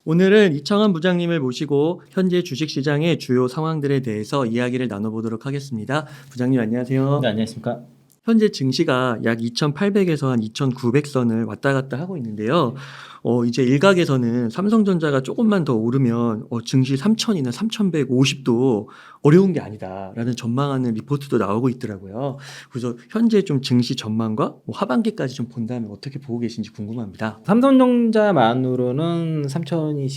오늘은 이창환 부장님을 모시고 현재 주식시장의 주요 상황들에 대해서 이야기를 나눠보도록 하겠습니다. 부장님 안녕하세요. 네, 안녕하십니까. 현재 증시가 약 2,800에서 한 2,900선을 왔다 갔다 하고 있는데요. 이제 일각에서는 삼성전자가 조금만 더 오르면 증시 3,000이나 3,150도 어려운 게 아니다라는 전망하는 리포트도 나오고 있더라고요. 그래서 현재 좀 증시 전망과 하반기까지 좀 본다면 어떻게 보고 계신지 궁금합니다. 삼성전자만으로는 3천이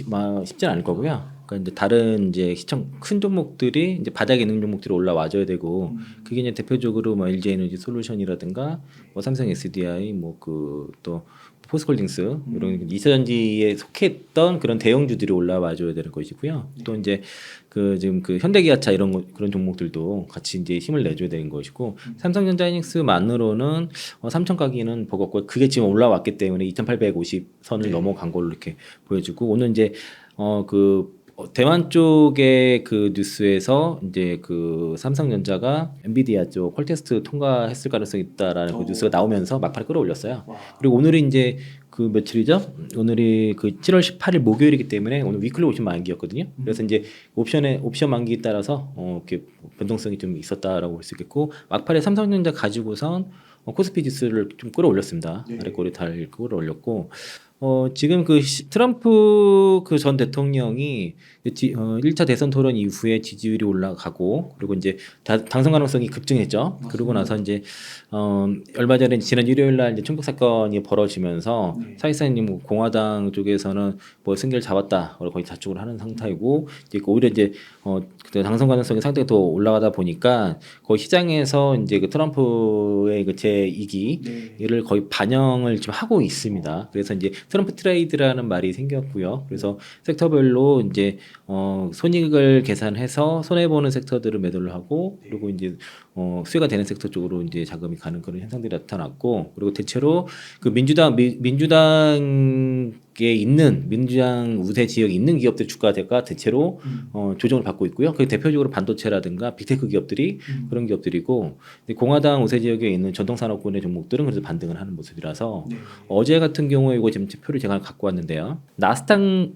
쉽지는 않을 거고요. 그러니까 이제 다른 이제 시청 큰 종목들이 이제 바닥에 있는 종목들이 올라와줘야 되고 그게 이제 대표적으로 뭐 LG에너지 솔루션이라든가 뭐 삼성 SDI 뭐 그 또 포스콜딩스 이런 이사전지에 속했던 그런 대형주들이 올라와줘야 되는 것이고요. 또 이제 그 지금 그 현대기아차 그런 종목들도 같이 이제 힘을 내줘야 되는 것이고 삼성전자이닉스만으로는 3천 가기는 버겁고 그게 지금 올라왔기 때문에 2,850선을 넘어간 걸로 이렇게 보여지고 오늘 이제 대만 쪽의 그 뉴스에서 이제 그 삼성전자가 엔비디아 쪽 퀄테스트 통과했을 가능성이 있다라는 그 뉴스가 나오면서 막판에 끌어올렸어요. 그리고 오늘이 이제 그 며칠이죠? 오늘이 그 7월 18일 목요일이기 때문에 오늘 위클리 옵션 만기였거든요. 그래서 이제 옵션 만기에 따라서 이렇게 변동성이 좀 있었다라고 볼 수 있겠고 막판에 삼성전자 가지고선 코스피 지수를 좀 끌어올렸습니다. 아래꼬리 달 끌어올렸고 지금 그 트럼프 그 전 대통령이 1차 대선 토론 이후에 지지율이 올라가고 그리고 이제 당선 가능성이 급증했죠. 맞습니다. 그러고 나서 이제 얼마 전에 지난 일요일 날 이제 총격 사건이 벌어지면서 사실상 뭐 공화당 쪽에서는 뭐 승기를 잡았다 거의 자축을 하는 상태이고 이제 오히려 이제 당선 가능성이 상당히 더 올라가다 보니까 거의 시장에서 이제 그 트럼프의 그 제2기를 거의 반영을 지금 하고 있습니다. 그래서 이제 트럼프 트레이드라는 말이 생겼고요. 그래서 섹터별로 이제 손익을 계산해서 손해 보는 섹터들을 매도를 하고 그리고 이제 수혜가 되는 섹터 쪽으로 이제 자금이 가는 그런 현상들이 나타났고 그리고 대체로 그 민주당에 있는 민주당 우세 지역에 있는 기업들 주가가 대체로 조정을 받고 있고요. 그 대표적으로 반도체라든가 빅테크 기업들이 그런 기업들이고 공화당 우세 지역에 있는 전통산업군의 종목들은 그래서 반등을 하는 모습이라서 어제 같은 경우에 이거 지금 표를 제가 갖고 왔는데요. 나스닥은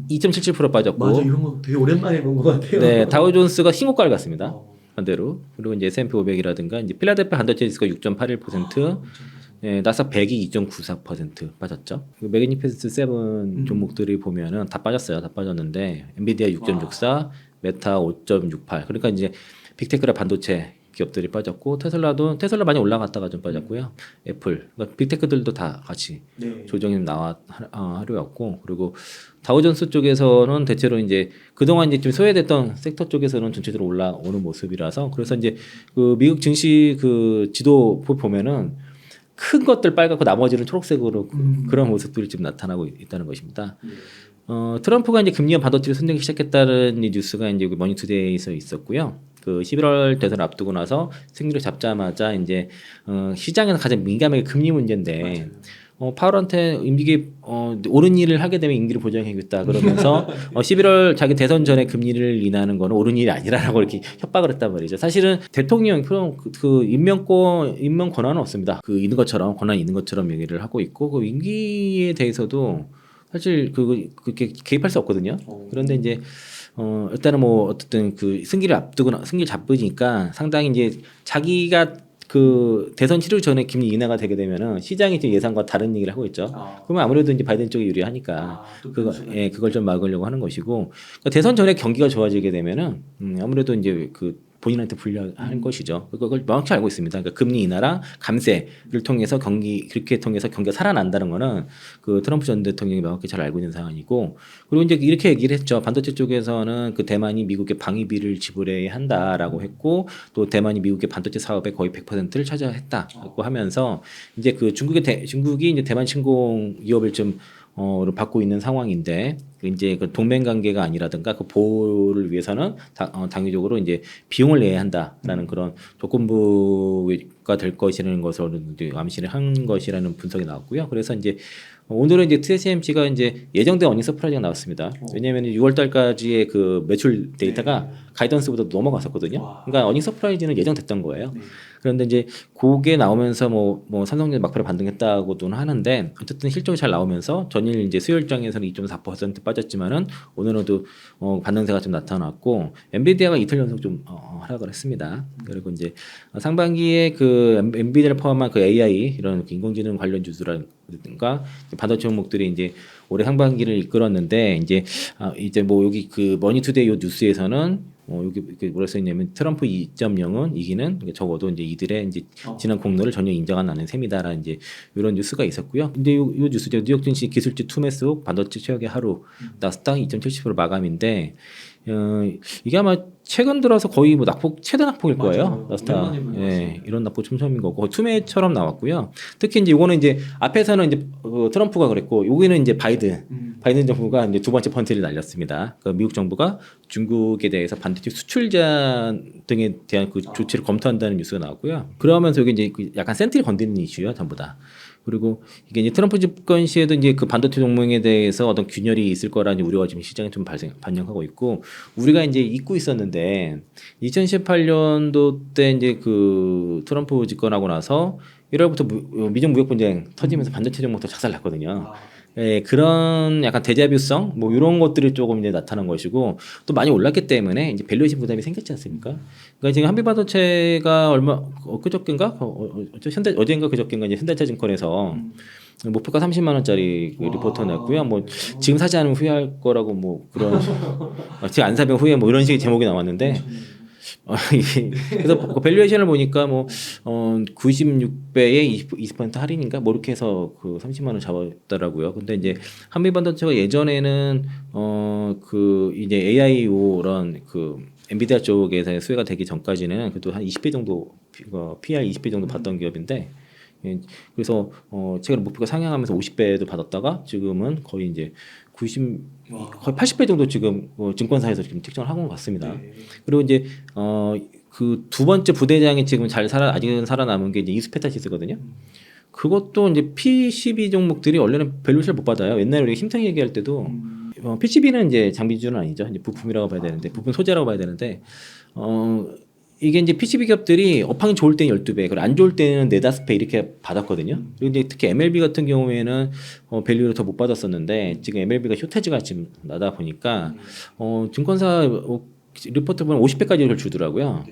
2.77% 빠졌고 맞아, 이런 거 되게 오랜만에 본 것 같아요. 네, 다우존스가 신고가를 갔습니다. 반대로 그리고 이제 S&P 500이라든가 이제 필라델피아 반도체 지수가 6.81%, 나스닥 100이 2.94% 빠졌죠. 매그니피센트 7 종목들이 보면은 다 빠졌어요. 다 빠졌는데 엔비디아 6.64, 메타 5.68. 그러니까 이제 빅테크라 반도체 기업들이 빠졌고 테슬라 많이 올라갔다가 좀 빠졌고요. 애플, 그러니까 빅테크들도 다 같이 조정이 하루였고 그리고 다우존스 쪽에서는 대체로 이제 그동안 이제 좀 소외됐던 섹터 쪽에서는 전체적으로 올라오는 모습이라서 그래서 이제 그 미국 증시 그 지도 보면은 큰 것들 빨갛고 나머지는 초록색으로 그런 모습들이 지금 나타나고 있다는 것입니다. 트럼프가 이제 금리와 반도체를 손대기 시작했다는 이 뉴스가 이제 머니투데이에서 있었고요. 그 11월 대선을 앞두고 나서 승리를 잡자마자 이제 시장에서 가장 민감한 게 금리 문제인데 파월한테 임기 옳은 일을 하게 되면 임기를 보장해야겠다 그러면서 11월 자기 대선 전에 금리를 인하는 거는 옳은 일이 아니라고 이렇게 협박을 했단 말이죠. 사실은 대통령 그 임명 권한은 없습니다. 그 있는 것처럼 권한이 있는 것처럼 얘기를 하고 있고 그 임기에 대해서도 사실 그렇게 개입할 수 없거든요. 그런데 이제 일단은 뭐 어쨌든 그 승기를 잡으니까 상당히 이제 자기가 그 대선 치르기 전에 금리 인하가 되게 되면은 시장이 지금 예상과 다른 얘기를 하고 있죠. 그러면 아무래도 이제 바이든 쪽이 유리하니까 그걸 좀 막으려고 하는 것이고 그러니까 대선 전에 경기가 좋아지게 되면은 아무래도 이제 그 본인한테 불리한 것이죠. 그걸 명확히 알고 있습니다. 그러니까 금리 인하랑 감세를 통해서 그렇게 통해서 경기가 살아난다는 거는 그 트럼프 전 대통령이 명확히 잘 알고 있는 상황이고 그리고 이제 이렇게 얘기를 했죠. 반도체 쪽에서는 그 대만이 미국의 방위비를 지불해야 한다라고 했고 또 대만이 미국의 반도체 사업의 거의 100%를 차지했다고 하면서 이제 그 중국이 이제 대만 침공 위협을 좀 받고 있는 상황인데 이제 그 동맹 관계가 아니라든가 그 보호를 위해서는 당위적으로 이제 비용을 내야 한다라는 그런 조건부가 될 것이라는 것으로 이제 암시를 한 것이라는 분석이 나왔고요. 그래서 이제 오늘은 이제 TSMC가 이제 예정된 어닝 서프라이즈가 나왔습니다. 왜냐하면 6월달까지의 그 매출 데이터가 가이던스보다 넘어갔었거든요. 그러니까 어닝 서프라이즈는 예정됐던 거예요. 그런데 이제 그게 나오면서 뭐 삼성전자 막판에 반등했다고도 하는데 어쨌든 실적이 잘 나오면서 전일 이제 수요일장에서는 2.4% 빠졌지만은 오늘은 반등세가 좀 나타났고 엔비디아가 이틀 연속 좀 하락을 했습니다. 그리고 이제 상반기에 그 엔비디아를 포함한 그 AI 이런 인공지능 관련 주주라든가 반도체 종목들이 이제 올해 상반기를 이끌었는데 이제 뭐 여기 그 머니투데이 요 뉴스에서는 여기 뭐라 써있냐면 트럼프 2.0은 이기는 적어도 이제 이들의 이제 지난 공로를 전혀 인정 안 하는 셈이다라는 이제 이런 뉴스가 있었고요. 근데 요 뉴스죠. 뉴욕 증시 기술주 투매수 반도체 최악의 하루 나스닥 2.70% 마감인데 이게 아마 최근 들어서 거의 뭐 최대 낙폭일 거예요. 나스닥. 예, 이런 낙폭 처음인 거고 투매처럼 나왔고요. 특히 이제 이거는 이제 앞에서는 이제 트럼프가 그랬고 여기는 이제 바이든 정부가 이제 두 번째 펀치를 날렸습니다. 그 미국 정부가 중국에 대해서 반도체 수출 제한 등에 대한 그 조치를 검토한다는 뉴스가 나왔고요. 그러면서 여기 이제 약간 센트를 건드리는 이슈예요, 전부 다. 그리고 이게 이제 트럼프 집권 시에도 이제 그 반도체 동맹에 대해서 어떤 균열이 있을 거라는 우려가 지금 시장에 좀 반영하고 있고 우리가 이제 잊고 있었는데 2018년도 때 이제 그 트럼프 집권하고 나서 1월부터 미중 무역 분쟁 터지면서 반도체 종목도 작살 났거든요. 예, 그런 약간 데자뷰성 뭐 이런 것들이 조금 이제 나타난 것이고 또 많이 올랐기 때문에 이제 밸류에이션 부담이 생겼지 않습니까? 그러니까 지금 한빛반도체가 그저께인가 어제인가 그저께인가 이제 현대차증권에서 목표가 30만 원짜리 리포터 냈고요. 뭐 지금 사지 않으면 후회할 거라고 뭐 그런 지금 안 사면 후회 뭐 이런 식의 제목이 나왔는데. 그래서 그 밸류에이션을 보니까 뭐 96배에 20% 할인인가 뭐 이렇게 해서 그 30만 원 잡았더라고요. 근데 이제 한미반도체가 예전에는 그 이제 AIO런 그 엔비디아 쪽에서 수혜가 되기 전까지는 그래도 한 20배 정도 PR 20배 정도 받던 기업인데 그래서 최근 목표가 상향하면서 50배도 받았다가 지금은 거의 이제 거의 80배 정도 지금 증권사에서 지금 책정을 하고 같습니다. 그리고 이제 그 두 번째 부대장이 지금 아직은 살아남은 게 이제 이스페타시스거든요. 그것도 이제 PCB 종목들이 원래는 밸류에이션을 못 받아요. 옛날에 우리가 힘탱이 얘기할 때도 PCB는 이제 장비주는 아니죠. 이제 부품이라고 봐야 되는데 부품 소재라고 봐야 되는데 이게 이제 PCB 기업들이 업황이 좋을 때는 12배, 그리고 안 좋을 때는 4-5배 이렇게 받았거든요. 그리고 이제 특히 MLB 같은 경우에는 밸류를 더 못 받았었는데 지금 MLB가 쇼테지가 지금 나다 보니까 증권사 리포트 보면 50배까지 주더라고요.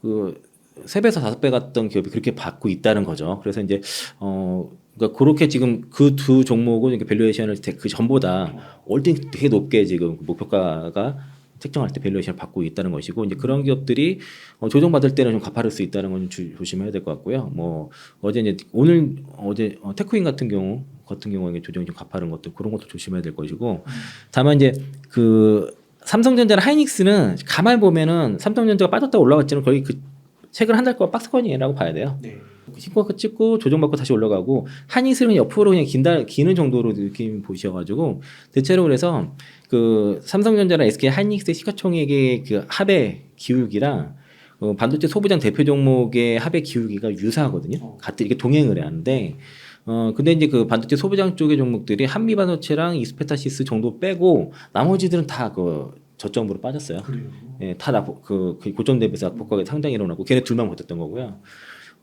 그 3배에서 5배 갔던 기업이 그렇게 받고 있다는 거죠. 그래서 이제 그러니까 그렇게 지금 그 두 종목은 이렇게 밸류에이션을 그 전보다 월등 되게 높게 지금 목표가가 책정할 때 밸류에이션을 받고 있다는 것이고 이제 그런 기업들이 조정받을 때는 좀 가파를 수 있다는 건 조심해야 될 것 같고요. 뭐 어제 테크윈 같은 경우에 조정이 좀 가파른 것도 그런 것도 조심해야 될 것이고 다만 이제 그 삼성전자나 하이닉스는 가만 보면은 삼성전자가 빠졌다 올라갔지는 거의 그 최근 한 달 거 박스권이라고 봐야 돼요. 신고가 찍고 조정받고 다시 올라가고 하이닉스는 옆으로 그냥 기는 정도로 느낌 보셔가지고 대체로 그래서 그 삼성전자나 SK 하이닉스의 시가총액의 그 합의 기울기랑 반도체 소부장 대표 종목의 합의 기울기가 유사하거든요. 같은 이렇게 동행을 해야 하는데 근데 이제 그 반도체 소부장 쪽의 종목들이 한미반도체랑 이스페타시스 정도 빼고 나머지들은 다 그 저점으로 빠졌어요. 예, 다 그 고점 대비해서 낙폭가가 상당히 일어나고 걔네 둘만 버텼던 거고요.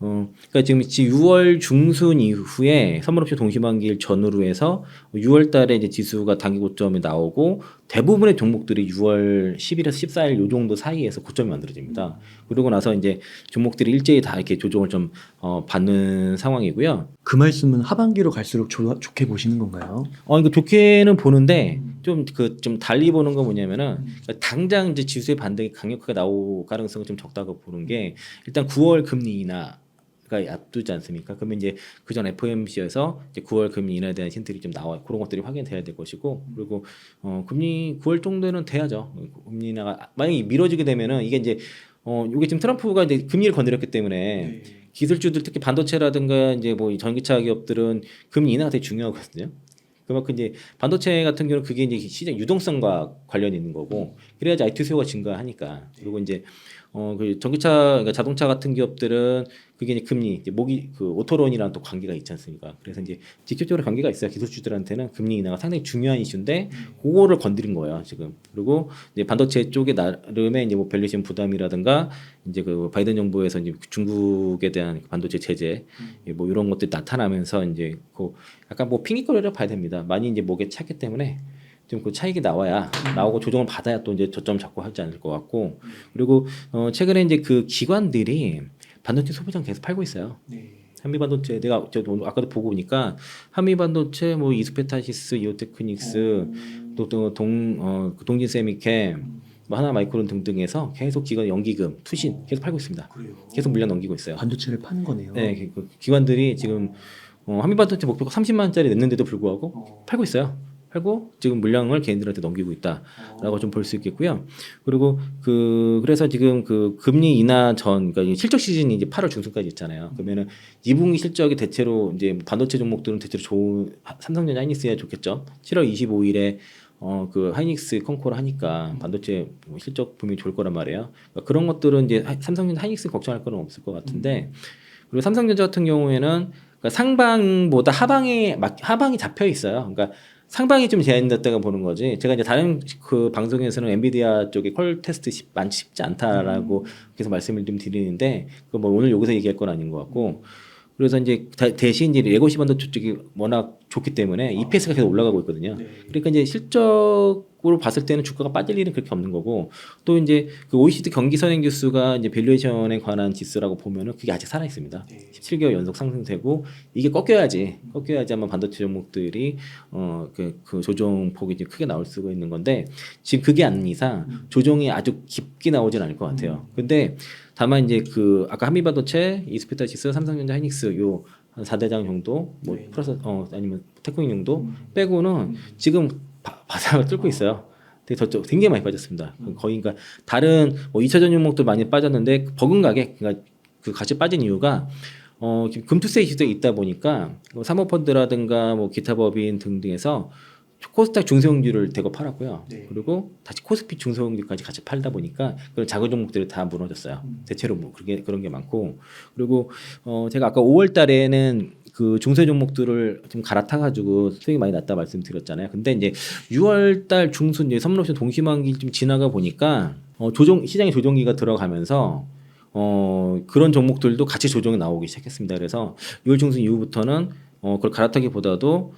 그러니까 지금 6월 중순 이후에 선물옵션 동시만기일 전후로 해서 6월 달에 이제 지수가 단기 고점이 나오고 대부분의 종목들이 6월 10일에서 14일 요 정도 사이에서 고점이 만들어집니다. 그러고 나서 이제 종목들이 일제히 다 이렇게 조정을 좀 받는 상황이고요. 그 말씀은 하반기로 갈수록 좋게 보시는 건가요? 이거 좋게는 보는데 좀 달리 보는 건 뭐냐면은 당장 이제 지수의 반등이 강력하게 나올 가능성이 좀 적다고 보는 게 일단 9월 금리 인하가 앞두지 않습니까? 그러면 이제 그전 FOMC에서 이제 9월 금리 인하에 대한 힌트들이 좀 나와 그런 것들이 확인돼야 될 것이고 그리고 금리 9월 정도는 돼야죠. 금리 인하가 만약에 미뤄지게 되면은 이게 이제 이게 지금 트럼프가 이제 금리를 건드렸기 때문에 기술주들 특히 반도체라든가 이제 뭐 전기차 기업들은 금리 인하가 되게 중요하거든요. 그만큼 이제 반도체 같은 경우는 그게 이제 시장 유동성과 관련이 있는 거고 그래야지 IT 수요가 증가하니까. 그리고 이제 그 전기차 그러니까 자동차 같은 기업들은 그게 이제 금리 이제 모기 그 오토론이랑 또 관계가 있지 않습니까? 그래서 이제 직접적으로 관계가 있어요. 기술주들한테는 금리 인하가 상당히 중요한 이슈인데 그거를 건드린 거예요 지금. 그리고 이제 반도체 쪽에 나름의 이제 뭐 밸류에이션 부담이라든가 이제 그 바이든 정부에서 이제 중국에 대한 반도체 제재 뭐 이런 것들이 나타나면서 이제 그 약간 뭐 핑계거리라고 봐야 됩니다. 많이 이제 목에 찼기 때문에 좀 그 차익이 나와야 나오고 조정을 받아야 또 이제 저점 잡고 하지 않을 것 같고 그리고 최근에 이제 그 기관들이 반도체 소비장 계속 팔고 있어요. 한미반도체 내가 아까도 보고 보니까 한미반도체 뭐 이스페타시스, 이오테크닉스 또동 동진세미캠 뭐 하나마이크론 등등에서 계속 기관 연기금, 투신 계속 팔고 있습니다. 계속 물량 넘기고 있어요. 반도체를 파는 거네요. 네, 그 기관들이 지금 한미반도체 목표가 30만 원짜리 냈는데도 불구하고 팔고 있어요. 팔고 지금 물량을 개인들한테 넘기고 있다라고 좀 볼 수 있겠고요. 그리고 그래서 지금 그 금리 인하 전 그러니까 실적 시즌이 이제 8월 중순까지 있잖아요. 그러면은 2분기 실적이 대체로 이제 반도체 종목들은 대체로 좋은 삼성전자 하이닉스야 좋겠죠. 7월 25일에 그 하이닉스 컨코를 하니까 반도체 실적 분명히 좋을 거란 말이에요. 그러니까 그런 것들은 이제 삼성전자 하이닉스 걱정할 건 없을 것 같은데 그리고 삼성전자 같은 경우에는 그러니까 상방보다 하방이 잡혀 있어요. 그러니까 상방이 좀 제한됐다고 보는 거지. 제가 이제 다른 그 방송에서는 엔비디아 쪽에 콜 테스트 많이 쉽지 않다라고 계속 말씀을 좀 드리는데 그 뭐 오늘 여기서 얘기할 건 아닌 것 같고. 그래서 이제 대신 이제 레거시 반도체 쪽이 워낙 좋기 때문에 EPS가 계속 올라가고 있거든요. 그러니까 이제 실적으로 봤을 때는 주가가 빠질 일은 그렇게 없는 거고 또 이제 그 OECD 경기 선행 지수가 이제 밸류에이션에 관한 지수라고 보면은 그게 아직 살아 있습니다. 17개월 연속 상승세고 이게 꺾여야지 아마 반도체 종목들이 그 조정 폭이 이제 크게 나올 수가 있는 건데 지금 그게 아닌 이상 조정이 아주 깊게 나오진 않을 것 같아요. 근데 다만 이제 그 아까 한미반도체, 이스페타시스, 삼성전자, 하이닉스 요 한 4대장 정도 뭐 플러스 아니면 테크닉 정도 빼고는 지금 바닥을 뚫고 있어요. 되게 저쪽 굉장히 많이 빠졌습니다. 거의 그러니까 다른 뭐 2차전 종목도 많이 빠졌는데 버금가게 그러니까 그 같이 빠진 이유가 금투세 이슈도 있다 보니까 사모펀드라든가 뭐 기타 법인 등등에서 코스닥 중소형주를 대거 팔았고요. 그리고 다시 코스피 중소형주까지 같이 팔다 보니까 그런 작은 종목들이 다 무너졌어요. 대체로 뭐 그런 게 많고 그리고 제가 아까 5월 달에는 그 중소 종목들을 좀 갈아타가지고 수익이 많이 났다 말씀드렸잖아요. 근데 이제 6월 달 중순 이제 썸머옵션 동시만기 좀 지나가 보니까 시장의 조정기가 들어가면서 그런 종목들도 같이 조정이 나오기 시작했습니다. 그래서 6월 중순 이후부터는 그걸 갈아타기보다도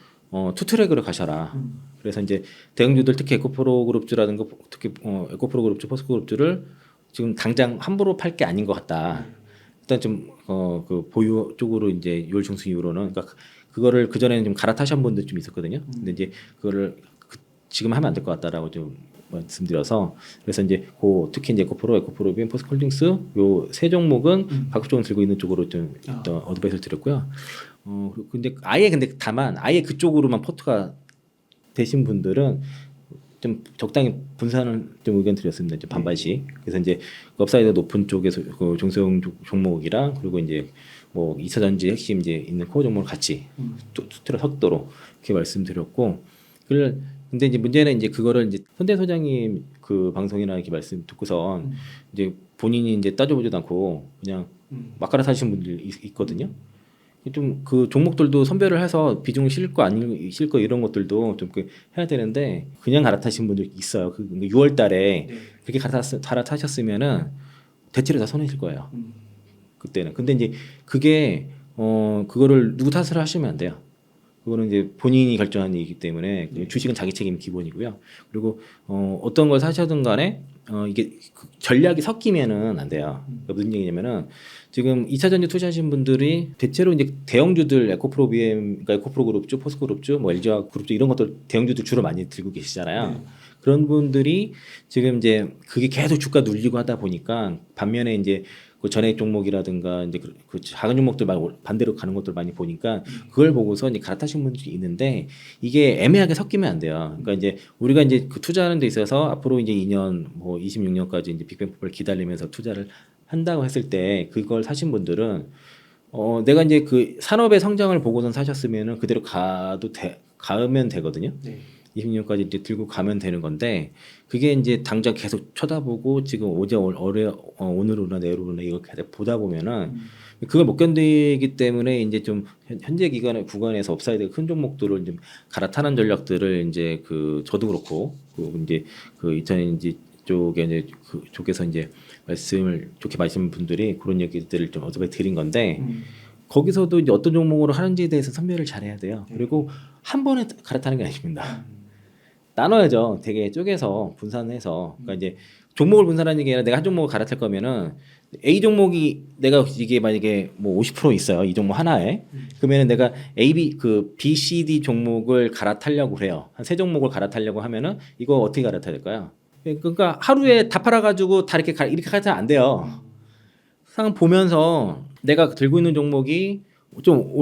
투트랙으로 가셔라. 그래서 이제 대형주들 특히 에코프로 그룹주라든가 특히 에코프로 그룹주, 포스코 그룹주를 지금 당장 함부로 팔 게 아닌 것 같다. 일단 좀 그 보유 쪽으로 이제 6월 중순 이후로는 그러니까 그거를 그 전에는 좀 갈아타신 분들 좀 있었거든요. 근데 이제 그거를 지금 하면 안 될 것 같다라고 좀 말씀드려서 그래서 이제 특히 이제 에코프로빈, 포스코홀딩스 요 세 종목은 가급적으로 들고 있는 쪽으로 좀 어드바이스를 드렸고요. 근데 다만 아예 그쪽으로만 포트가 되신 분들은 좀 적당히 분산을 좀 의견 드렸습니다. 이제 반반씩. 그래서 이제 업사이드 높은 쪽에서 그 중소형 종목이랑 그리고 이제 뭐 2차전지 핵심 이제 있는 코어 종목을 같이 투트를 섞도록 이렇게 말씀드렸고 근데 이제 문제는 이제 그거를 이제 선대 소장님 그 방송이나 이렇게 말씀 듣고선 이제 본인이 이제 따져보지도 않고 그냥 막 갈아타시는 분들 있거든요. 좀 그 종목들도 선별을 해서 비중을 실을 거 아닐 거 이런 것들도 좀 해야 되는데 그냥 갈아타신 분들 있어요. 6월달에 그렇게 갈아타셨으면은 대체로 다 손해실 거예요. 그때는. 근데 이제 그게 그거를 누구 탓을 하시면 안 돼요. 그거는 이제 본인이 결정한 일이기 때문에 주식은 자기 책임 기본이고요. 그리고 어떤 걸 사셔든 간에 이게 전략이 섞이면은 안 돼요. 그러니까 무슨 얘기냐면은 지금 2차전지 투자하신 분들이 대체로 이제 대형주들 에코프로 BM, 그러니까 에코프로 그룹주, 포스코 그룹주, 뭐 LG화 그룹주 이런 것들 대형주들 주로 많이 들고 계시잖아요. 그런 분들이 지금 이제 그게 계속 주가 눌리고 하다 보니까 반면에 이제 그 전액 종목이라든가 이제 그 작은 종목들 말고 반대로 가는 것들 많이 보니까 그걸 보고서 이제 갈아타신 분들이 있는데 이게 애매하게 섞이면 안 돼요. 그러니까 이제 우리가 이제 그 투자하는 데 있어서 앞으로 이제 2년 뭐 26년까지 이제 빅뱅 폭발 기다리면서 투자를 한다고 했을 때 그걸 사신 분들은 내가 이제 그 산업의 성장을 보고선 사셨으면은 그대로 가도 가면 되거든요. 네. 20년까지 이제 들고 가면 되는 건데 그게 이제 당장 계속 쳐다보고 지금 오늘오나 내일오나 이걸 계속 보다 보면은 그걸 못 견디기 때문에 이제 좀 현재 구간에서 업사이드 큰 종목들을 좀 갈아타는 전략들을 이제 그 저도 그렇고 그 이제 그 이제 쪽에 이제 그쪽에서 이제 말씀을 좋게 말씀 분들이 그런 얘기들을 좀 어떻게 드린 건데 거기서도 이제 어떤 종목으로 하는지에 대해서 선별을 잘해야 돼요. 그리고 한 번에 갈아타는 게 아닙니다. 나눠야죠. 되게 쪼개서 분산해서. 그러니까 이제 종목을 분산하는 게 아니라 내가 한 종목을 갈아탈 거면은 A 종목이 내가 이게 만약에 뭐 50% 있어요. 이 종목 하나에. 그러면은 내가 B, C, D 종목을 갈아타려고 그래요. 한 세 종목을 갈아타려고 하면은 이거 어떻게 갈아타야 될까요? 그러니까 하루에 다 팔아가지고 다 이렇게 갈아타면 안 돼요. 상황 보면서 내가 들고 있는 종목이 좀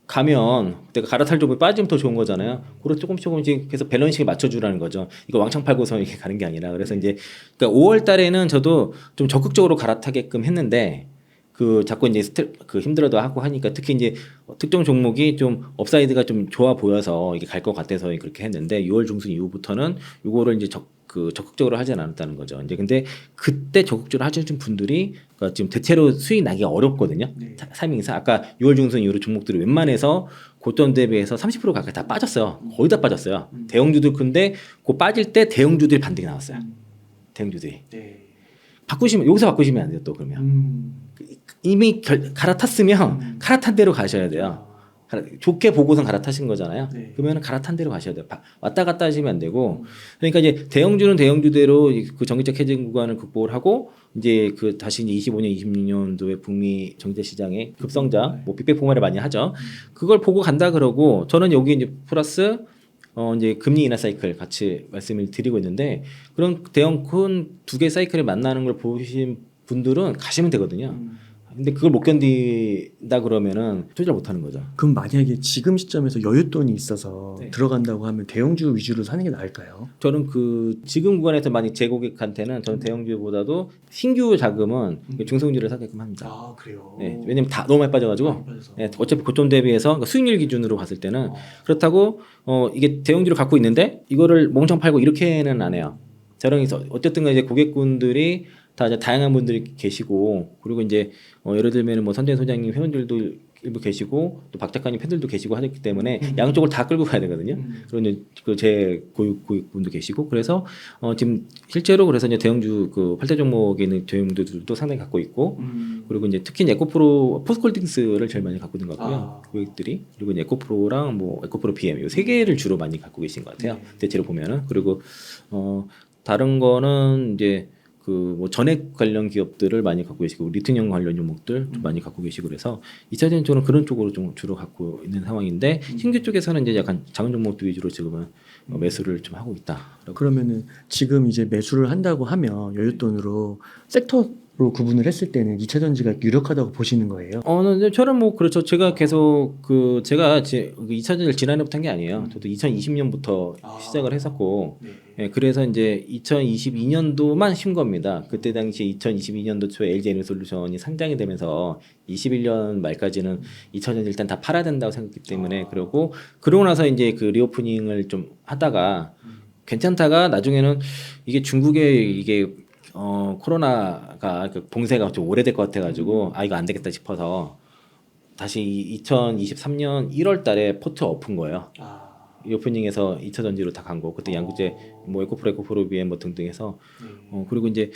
가면 내가 갈아탈 종목이 빠지면 더 좋은 거잖아요. 그래서 조금씩 계속 밸런스에 맞춰주라는 거죠. 이거 왕창 팔고서 이렇게 가는 게 아니라. 그래서 이제 그러니까 5월 달에는 저도 좀 적극적으로 갈아타게끔 했는데 그 자꾸 이제 그 힘들어도 하고 하니까 특히 이제 특정 종목이 좀 업사이드가 좀 좋아 보여서 이게 갈 것 같아서 그렇게 했는데 6월 중순 이후부터는 이거를 이제 적극적으로 하진 않았다는 거죠. 이제 근데 그때 적극적으로 하시는 분들이 그러니까 지금 대체로 수익 나기 어렵거든요. 네. 타이밍상 아까 6월 중순 이후로 종목들이 웬만해서 고점 대비해서 30% 가까이 다 빠졌어요. 거의 다 빠졌어요. 대형주들 근데 그 빠질 때 대형주들이 반등이 나왔어요. 대형주들이. 네. 여기서 바꾸시면 안 돼요. 또 그러면 이미 갈아탔으면 갈아탄 대로 가셔야 돼요. 좋게 보고선 갈아타신 거잖아요. 네. 그러면 갈아탄 대로 가셔야 돼요. 왔다 갔다 하시면 안 되고. 그러니까 이제 대형주는 대형주대로 그 정기적 해증 구간을 극복을 하고 이제 그 다시 이제 25년, 26년도에 북미 정제 시장의 급성장, 뭐 빅뱅 폭발을 많이 하죠. 그걸 보고 간다 그러고 저는 여기 이제 플러스 이제 금리 인하 사이클 같이 말씀을 드리고 있는데 그런 대형 큰 두 개 사이클을 만나는 걸 보신 분들은 가시면 되거든요. 근데 그걸 못 견딘다 그러면은 투자를 못 하는 거죠. 그럼 만약에 지금 시점에서 여윳돈이 있어서 네. 들어간다고 하면 대형주 위주로 사는 게 나을까요? 저는 그 지금 구간에서 많이 제 고객한테는 저는 대형주보다도 신규 자금은 중소형주를 사게끔 합니다. 아 그래요. 네, 왜냐면 다 너무 많이 빠져가지고 네, 어차피 고점 대비해서 그러니까 수익률 기준으로 봤을 때는 그렇다고 이게 대형주를 갖고 있는데 이거를 몽창 팔고 이렇게는 안 해요. 저랑 어쨌든 이제 고객분들이 다 이제 다양한 분들이 계시고 그리고 이제 예를 들면 뭐 선재 소장님 회원들도 일부 계시고 또 박 작가님 팬들도 계시고 하기 때문에 양쪽을 다 끌고 가야 되거든요. 그리고 이제 제 고객분도 계시고 그래서 지금 실제로 그래서 이제 대형주 그 8대 종목에 있는 대형주들도 상당히 갖고 있고 그리고 이제 특히 에코프로 포스콜딩스를 제일 많이 갖고 있는 것 같고요. 고객들이 그리고 이제 에코프로랑 뭐 에코프로 BM 이 세 개를 주로 많이 갖고 계신 것 같아요. 대체로 보면은 그리고 다른 거는 이제 그 뭐 전액 관련 기업들을 많이 갖고 계시고 리튬형 관련 종목들 좀 많이 갖고 계시고 그래서 2차전 쪽은 그런 쪽으로 좀 주로 갖고 있는 상황인데 신규 쪽에서는 이제 약간 작은 종목들 위주로 지금은 매수를 좀 하고 있다. 그러면은 지금 이제 매수를 한다고 하면 여윳돈으로 섹터로 구분을 했을 때는 2차 전지가 유력하다고 보시는 거예요? 근데 저는 뭐 그렇죠. 제가 계속 제가 2차 전지를 지난해부터 한 게 아니에요. 저도 2020년부터 시작을 했었고 예, 그래서 이제 2022년도만 쉰 겁니다. 그때 당시 2022년도 초에 LG에너지솔루션이 상장이 되면서 21년 말까지는 2차 전지 일단 다 팔아야 된다고 생각했기 때문에 그러고 나서 이제 그 리오프닝을 좀 하다가 괜찮다가 나중에는 이게 중국의 이게 코로나가 그 봉쇄가 좀 오래될 것 같아가지고 이거 안 되겠다 싶어서 다시 2023년 1월달에 포트 엎은 거예요. 오프닝에서 2차 전지로 다 간 거. 그때 양구제 뭐 에코프로 BM 뭐 등등해서 그리고 이제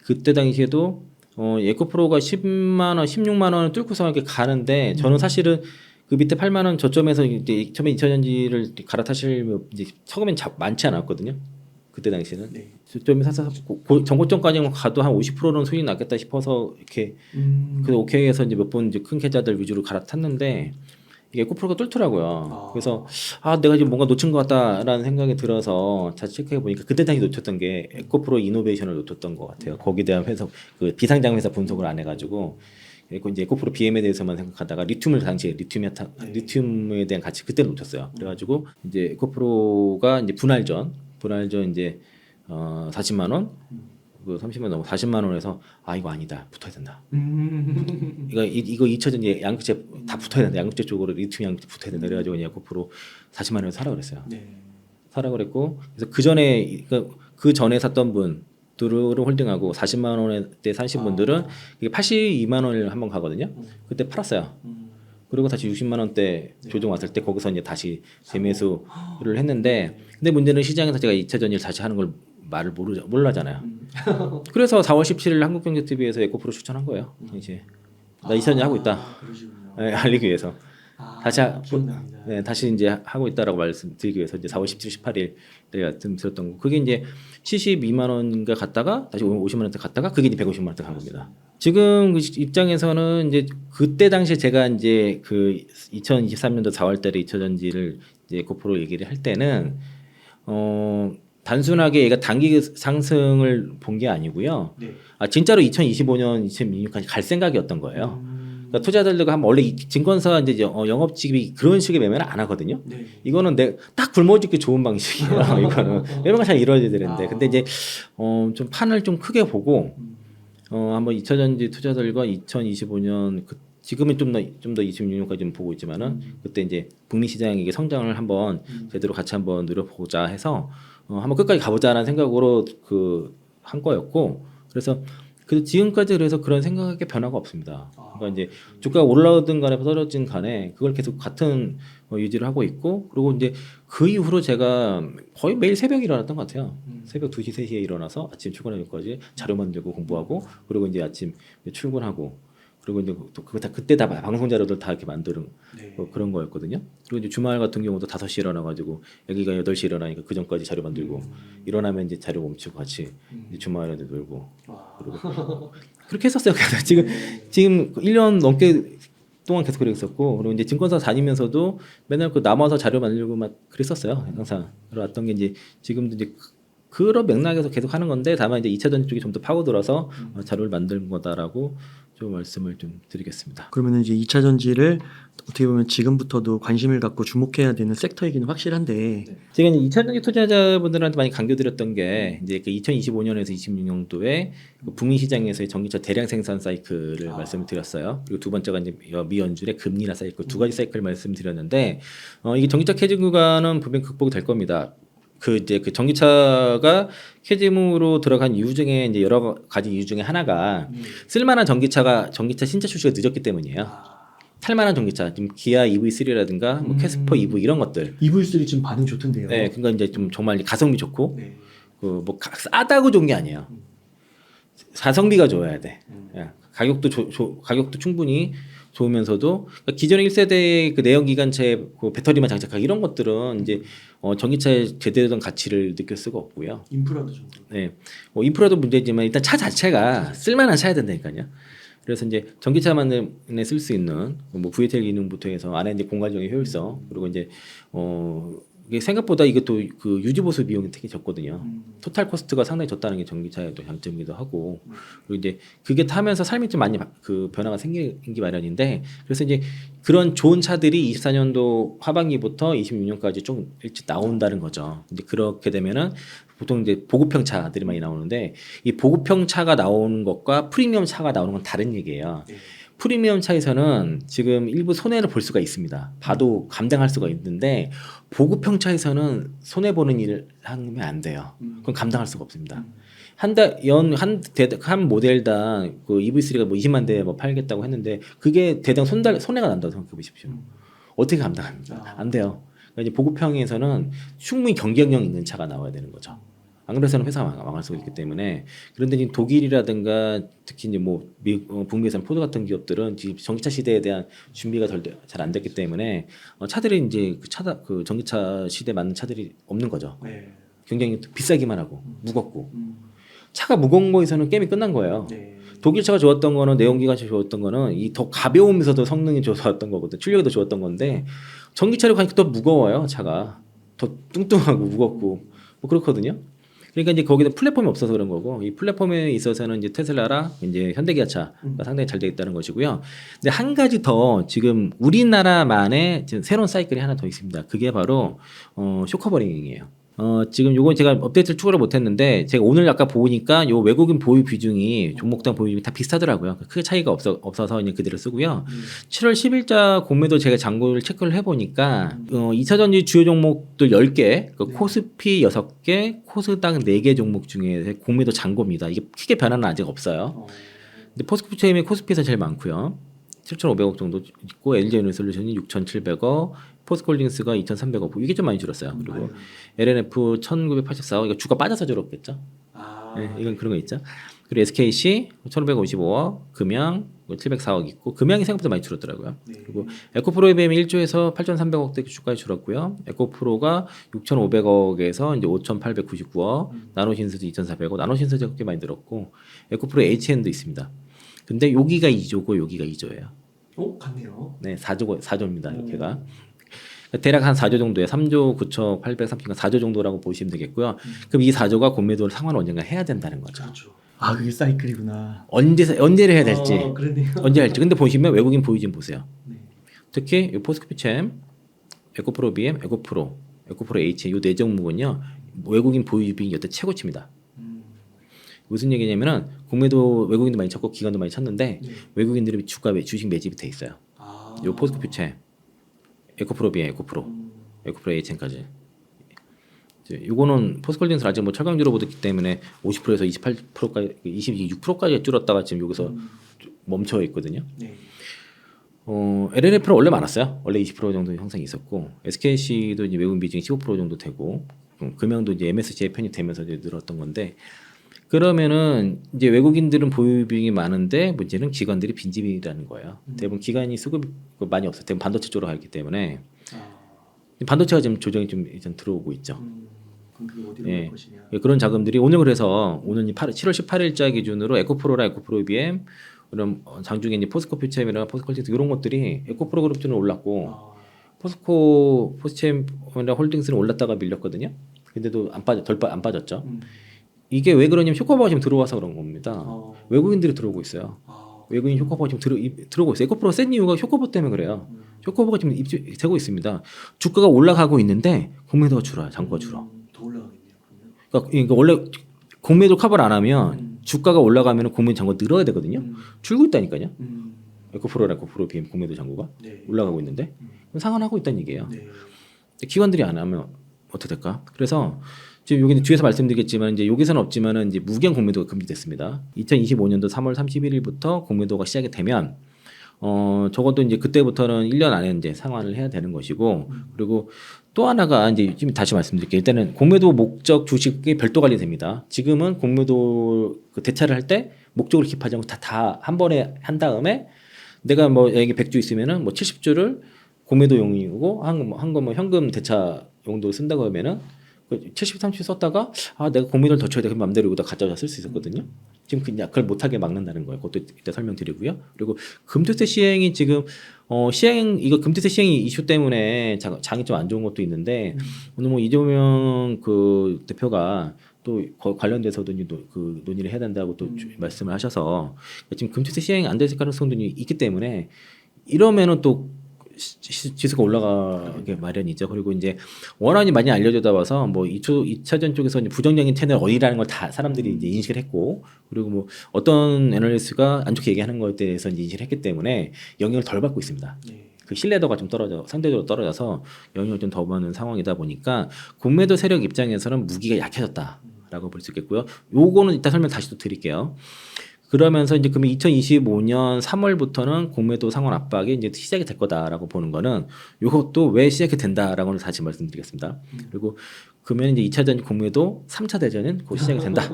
그때 당시에도 에코프로가 10만 원, 16만 원을 뚫고서 이렇게 가는데 저는 사실은 그 밑에 8만 원 저점에서 이제 처음에 2차 전지를 갈아타실 이제 처음엔 많지 않았거든요. 그때 당시에는 저점에 사서 정고점까지는 가도 한 50%는 수익이 났겠다 싶어서 이렇게 그래서 오케이해서 이제 몇 번 이제 큰 계좌들 위주로 갈아탔는데 이게 에코프로가 뚫더라고요. 그래서 내가 지금 뭔가 놓친 것 같다라는 생각이 들어서 다시 체크해 보니까 그때 당시 놓쳤던 게 에코프로 이노베이션을 놓쳤던 것 같아요. 거기에 대한 회사 그 비상장 회사 분석을 안 해가지고 이제 에코프로 BM에 대해서만 생각하다가 리튬을 당시에 리튬에 대한 가치 그때 놓쳤어요. 그래가지고 이제 에코프로가 이제 분할전 이제 40만 원 그 30만 넘고 40만 원에서 아 이거 아니다 붙어야 된다. 이거 2차전지 양극재 다 붙어야 된다. 양극재 쪽으로 리튬 양극재 붙어야 된다. 그래가지고 그냥 에코프로 40만 원에 사라 그랬어요. 네. 사라 그랬고 그래서 그 전에 샀던 분들을 홀딩하고 40만 원대 사신 분들은 이게 82만 원을 한번 가거든요. 그때 팔았어요. 그리고 다시 60만 원대 조정 왔을 때 거기서 이제 다시 재매수를 했는데 근데 문제는 시장에서 제가 2차 전지를 다시 하는 걸 말을 몰라잖아요. 그래서 4월 17일 한국경제TV에서 에코프로 추천한 거예요. 이제 나 2차 전지 하고 있다. 네, 알리기 위해서. 다시 이제 하고 있다라고 말씀드리기 위해서 이제 4월 17일, 18일 내가 들었던 거. 그게 이제 72만 원인가 갔다가 다시 50만 원대 갔다가 그게 이제 150만 원대 간 겁니다. 지금 그 입장에서는 이제 그때 당시에 제가 이제 그 2023년도 4월 달에 2차 전지를 이제 에코프로 얘기를 할 때는 단순하게 얘가 단기 상승을 본 게 아니고요. 네. 진짜로 2025년, 2026까지 갈 생각이었던 거예요. 그러니까 투자자들과 하면 원래 이 증권사 이제 영업직이 그런 식의 매매는 안 하거든요. 네. 이거는 딱 굶어죽기 좋은 방식이에요. 이거는 매매가 잘 이루어져야 되는데, 근데 이제 좀 판을 좀 크게 보고 한번 2차 전지 투자자들과 2025년 지금은 좀 더 26년까지 좀 보고 있지만은 그때 이제 북미 시장의 성장을 한번 제대로 같이 한번 누려보자 해서 한번 끝까지 가보자라는 생각으로 한 거였고 그래서 지금까지 그래서 그런 생각에 변화가 없습니다. 그러니까 이제 주가가 올라오든 간에 떨어진 간에 그걸 계속 같은 유지를 하고 있고 그리고 이제 그 이후로 제가 거의 매일 새벽에 일어났던 것 같아요. 새벽 2시, 3시에 일어나서 아침 출근하기까지 자료 만들고 공부하고 그리고 이제 아침 출근하고 그리고 이제 그때 다 방송 자료들 다 이렇게 만드는 그런 거였거든요. 그리고 이제 주말 같은 경우도 5시에 일어나가지고 여기가 8시에 일어나니까 그 전까지 자료 만들고 일어나면 이제 자료 멈추고 같이 이제 주말에 놀고 그리고 그렇게 했었어요. 그래서 지금 1년 넘게 동안 계속 그랬었고 그리고 이제 증권사 다니면서도 맨날 남아서 자료 만들고 막 그랬었어요. 항상 그래왔던 게 이제 지금도 이제 그런 맥락에서 계속 하는 건데 다만 이제 2차 전지 쪽이 좀 더 파고들어서 자료를 만든 거다라고 좀 말씀을 좀 드리겠습니다. 그러면 이제 2차 전지를 어떻게 보면 지금부터도 관심을 갖고 주목해야 되는 섹터이기는 확실한데 제가 이제 2차 전지 투자자분들한테 많이 강조드렸던 게 이제 그 2025년에서 26년도에 북미 시장에서의 전기차 대량 생산 사이클을 말씀을 드렸어요. 그리고 두 번째가 이제 미연준의 금리 인하 사이클 두 가지 사이클을 말씀드렸는데 이게 전기차 캐즘 구간은 분명 극복이 될 겁니다. 그 전기차가 캐즘으로 들어간 이유 중에 이제 여러 가지 이유 중에 하나가 쓸만한 전기차 신차 출시가 늦었기 때문이에요. 탈만한 전기차, 지금 기아 EV3라든가 뭐 캐스퍼 EV 이런 것들. EV3 지금 반응 좋던데요. 네, 그러니까 이제 좀 정말 가성비 좋고 네. 뭐 싸다고 좋은 게 아니에요. 가성비가 좋아야 돼. 가격도 충분히 좋으면서도 그러니까 기존의 1세대의 그 내연기관차에 배터리만 장착하기 이런 것들은 이제 전기차의 제대로 된 가치를 느낄 수가 없고요. 인프라도 좀. 네, 인프라도 문제지만 일단 차 자체가 쓸만한 차야 된다니까요. 그래서 이제 전기차만에 쓸 수 있는 뭐 VTL 기능부터 해서 안에 이제 공간적인 효율성 그리고 이제 이게 생각보다 이것도 그 유지보수 비용이 되게 적거든요. 토탈 코스트가 상당히 적다는 게 전기차의 또 장점이기도 하고 그리고 이제 그게 타면서 삶이 좀 많이 그 변화가 생기기 마련인데 그래서 이제 그런 좋은 차들이 24년도 하반기부터 26년까지 좀 일찍 나온다는 거죠. 근데 그렇게 되면은 보통 이제 보급형 차들이 많이 나오는데 이 보급형 차가 나오는 것과 프리미엄 차가 나오는 건 다른 얘기예요. 프리미엄 차에서는 지금 일부 손해를 볼 수가 있습니다. 봐도 감당할 수가 있는데 보급형 차에서는 손해 보는 일을 하면 안 돼요. 그건 감당할 수가 없습니다. 한 모델당 그 EV3가 뭐 20만 대 뭐 팔겠다고 했는데 그게 대당 손해가 난다고 생각해 보십시오. 어떻게 감당합니까? 안 돼요. 그러니까 이제 보급형에서는 충분히 경쟁력 있는 차가 나와야 되는 거죠. 안 그래서는 회사가 망할 수가 있기 때문에 그런데 지금 독일이라든가 특히 이제 뭐 북미에서는 포드 같은 기업들은 지금 전기차 시대에 대한 준비가 잘 안 됐기 때문에 차들이 이제 그 전기차 시대에 맞는 차들이 없는 거죠. 네. 굉장히 비싸기만 하고 무겁고 차가 무거운 거에서는 게임이 끝난 거예요. 네. 독일 차가 좋았던 거는 내연기관차 좋았던 거는 이 더 가벼우면서도 성능이 좋았던 거거든. 출력이 더 좋았던 건데 전기차로 가니까 더 무거워요. 차가 더 뚱뚱하고 무겁고 뭐 그렇거든요. 그러니까 이제 거기는 플랫폼이 없어서 그런 거고 이 플랫폼에 있어서는 이제 테슬라랑 이제 현대기아차가 상당히 잘 돼 있다는 것이고요. 근데 한 가지 더 지금 우리나라만의 지금 새로운 사이클이 하나 더 있습니다. 그게 바로 쇼커버링이에요. 지금 요건 제가 업데이트를 추가를 못했는데 제가 오늘 아까 보니까 요 외국인 보유 비중이 종목당 보유 비중이 다 비슷하더라고요. 크게 차이가 없어서 그냥 그대로 쓰고요. 7월 10일자 공매도 제가 잔고를 체크를 해보니까 2차전지 주요 종목들 10개, 그 코스피 6개, 코스닥 4개 종목 중에 공매도 잔고입니다. 이게 크게 변화는 아직 없어요. 근데 포스코프체임이 코스피에서 제일 많고요. 7,500억 정도 있고 LG에너지솔루션이 6,700억, 포스코홀딩스가 2,300억 이게 좀 많이 줄었어요. 그리고 LNF 1,984억 이거 주가 빠져서 줄었겠죠. 네, 이건 그런 거 있죠. 그리고 SKC 1,555억, 금양 704억 있고 금양이 생각보다 많이 줄었더라고요. 그리고 에코프로 EBM이 1조에서 8,300억대 주가에 줄었고요. 에코프로가 6,500억에서 이제 5,899억, 나노신스도 2,400억, 나노신스도 그렇게 많이 늘었고 에코프로 HN도 있습니다. 근데 여기가 2조고 여기가 2조예요. 같네요. 네, 4조입니다. 이렇게가. 대략 한 4조 정도에 3조 9천 830억 4조 정도라고 보시면 되겠고요. 그럼 이 4조가 공매도를 상환을 언젠가 해야 된다는 거죠. 그렇죠. 아, 그게 사이클이구나. 언제를 해야 될지. 그러네요. 언제 할지. 근데 보시면 외국인 보유 좀 보세요. 네. 특히 이 포스코피챔, 에코프로 BM, 에코프로 H 이 네 종목은요. 외국인 보유 비중이 여태 최고치입니다. 무슨 얘기냐면은 공매도 외국인도 많이 찾고 기관도 많이 찾는데 외국인들이 주식 매집이 돼 있어요. 이 포스코피챔, 에코프로 BM, 에코프로 HN까지. 이거는 포스코홀딩스 아직 뭐 철강주로 보기 때문에 50%에서 28%까지 26%까지 줄었다가 지금 여기서 멈춰 있거든요. 네. LNF는 원래 많았어요. 원래 20% 정도 형성이 있었고 SKC도 이제 외국인 비중이 15% 정도 되고 금양도 이제 MSCI에 편입되면서 이제 늘었던 건데 그러면은 이제 외국인들은 보유 비중이 많은데 문제는 기관들이 빈집이라는 거예요. 대부분 기관이 수급이 많이 없어요. 대부분 반도체 쪽으로 가기 때문에 반도체가 지금 조정이 좀 일단 들어오고 있죠. 그럼 그게 어디로 갈 것이냐. 그런 자금들이 오늘 그래서 오늘 7월 18일자 기준으로 에코프로랑 에코프로 BM 그럼 장중에 이제 포스코퓨처엠이나 포스코홀딩스 이런 것들이 에코프로 그룹주는 올랐고 포스코프처엠이나 홀딩스는 올랐다가 밀렸거든요. 근데도 안 빠졌죠. 이게 왜 그러냐면 효과보가 지금 들어와서 그런 겁니다. 외국인들이 들어오고 있어요. 외국인 효과보가 지금 들어오고 있어요. 에코프로가 센 이유가 효과보 때문에 그래요. 효과보가 지금 되고 있습니다. 주가가 올라가고 있는데 공매도가 줄어요. 잔고가 줄어. 더 올라가겠네요. 그러니까 원래 공매도 커버를 안 하면 주가가 올라가면 공매도 잔고가 늘어야 되거든요. 줄고 있다니까요. 에코프로랑 에코프로 BM 공매도 잔고가 올라가고 있는데 상환하고 있다는 얘기예요. 기관들이 안 하면 어떻게 될까? 그래서 지금 여기 뒤에서 말씀드리겠지만 이제 여기서는 없지만은 이제 무경 공매도가 금지됐습니다. 2025년도 3월 31일부터 공매도가 시작이 되면 적어도 이제 그때부터는 1년 안에 이제 상환을 해야 되는 것이고 그리고 또 하나가 이제 지금 다시 말씀드릴게요. 일단은 공매도 목적 주식이 별도 관리됩니다. 지금은 공매도 그 대차를 할 때 목적을 기입하지 않고 다 한 번에 한 다음에 내가 뭐 여기 100주 있으면은 뭐 70주를 공매도용이고 한 거 뭐 현금 대차 용도로 쓴다고 하면은 70, 30 썼다가 내가 공매도를 더 쳐야 돼. 그럼 맘대로 여기다 가져다 쓸 수 있었거든요. 지금 그걸 못하게 막는다는 거예요. 그것도 이따 설명드리고요. 그리고 금투세 시행이 지금 이거 금투세 시행이 이슈 때문에 장이 좀 안 좋은 것도 있는데 오늘 뭐 이재명 그 대표가 또 관련돼서도 그 논의를 해야 된다고 또 말씀을 하셔서 지금 금투세 시행이 안 될 가능성도 있기 때문에 이러면은 또 지수가 올라가게 마련이죠. 그리고 이제 원안이 많이 알려져다 와서 뭐 2차전 쪽에서 이제 부정적인 채널 어디라는 걸 다 사람들이 이제 인식을 했고 그리고 뭐 어떤 애널리스트가 안 좋게 얘기하는 것에 대해서 이제 인식을 했기 때문에 영향을 덜 받고 있습니다. 그 신뢰도가 좀 상대적으로 떨어져서 영향을 좀 더 받는 상황이다 보니까 공매도 세력 입장에서는 무기가 약해졌다라고 볼 수 있겠고요. 요거는 이따 설명 다시 또 드릴게요. 그러면서 이제 그러면 2025년 3월부터는 공매도 상환 압박이 이제 시작이 될 거다라고 보는 거는 이것도 왜 시작이 된다라고는 다시 말씀드리겠습니다. 그리고 그러면 이제 2차전 공매도 3차 대전은 곧 시작이 된다.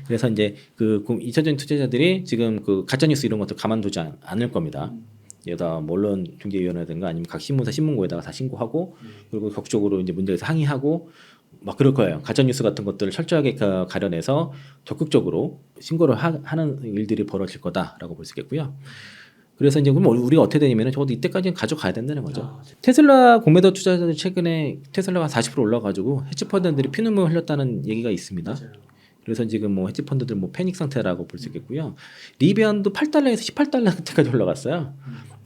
그래서 이제 그 2차전 투자자들이 지금 그 가짜 뉴스 이런 것들 가만두지 않을 겁니다. 여기다 언론 중재위원회든가 아니면 각 신문사 신문고에다가 다 신고하고 그리고 적극적으로 이제 문제에서 항의하고 막 그럴 거예요. 가짜 뉴스 같은 것들을 철저하게 가려내서 적극적으로 신고를 하는 일들이 벌어질 거다라고 볼 수 있겠고요. 그래서 이제 그럼 우리가 어떻게 되냐면 적어도 이때까지는 가져가야 된다는 거죠. 테슬라 공매도 투자자들 최근에 테슬라가 40% 올라가지고 헤지펀드들이 피눈물 흘렸다는 얘기가 있습니다. 그래서 지금 뭐 헤지펀드들 뭐 패닉 상태라고 볼 수 있겠고요. 리비안도 8달러에서 18달러까지 올라갔어요.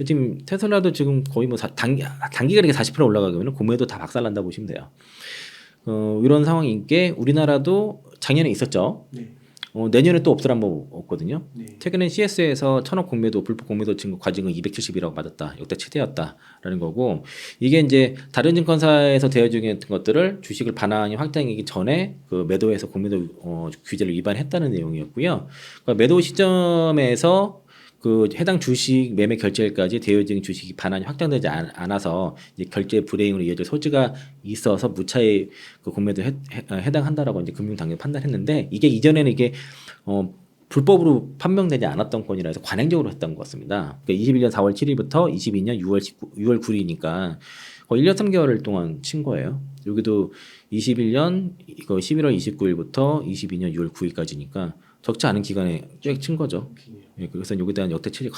지금 테슬라도 지금 거의 뭐 단기간에 40% 올라가면 공매도 다 박살난다 보시면 돼요. 이런 상황인 게 우리나라도 작년에 있었죠. 네. 내년에 또 없을 한번 없거든요. 네. 최근에 CS에서 천억 공매도 불법 공매도 증거 과징금 270이라고 받았다. 역대 최대였다라는 거고 이게 이제 다른 증권사에서 대여 중인 것들을 주식을 반환이 확정이기 전에 그 매도에서 공매도 규제를 위반했다는 내용이었고요. 그러니까 매도 시점에서 그 해당 주식 매매 결제일까지 대여 중인 주식이 반환이 확정되지 않아서 이제 결제 불이행으로 이어질 소지가 있어서 무차의 그 공매도 해당한다라고 이제 금융당국이 판단했는데 이게 이전에는 이게 불법으로 판명되지 않았던 건이라 해서 관행적으로 했던 것 같습니다. 그러니까 21년 4월 7일부터 22년 6월 9일이니까 거의 1년 3개월 동안 친 거예요. 여기도 21년 이거 11월 29일부터 22년 6월 9일까지니까 적지 않은 기간에 꽤 친 거죠. 예, 그래서 여기에 대한 역대 처리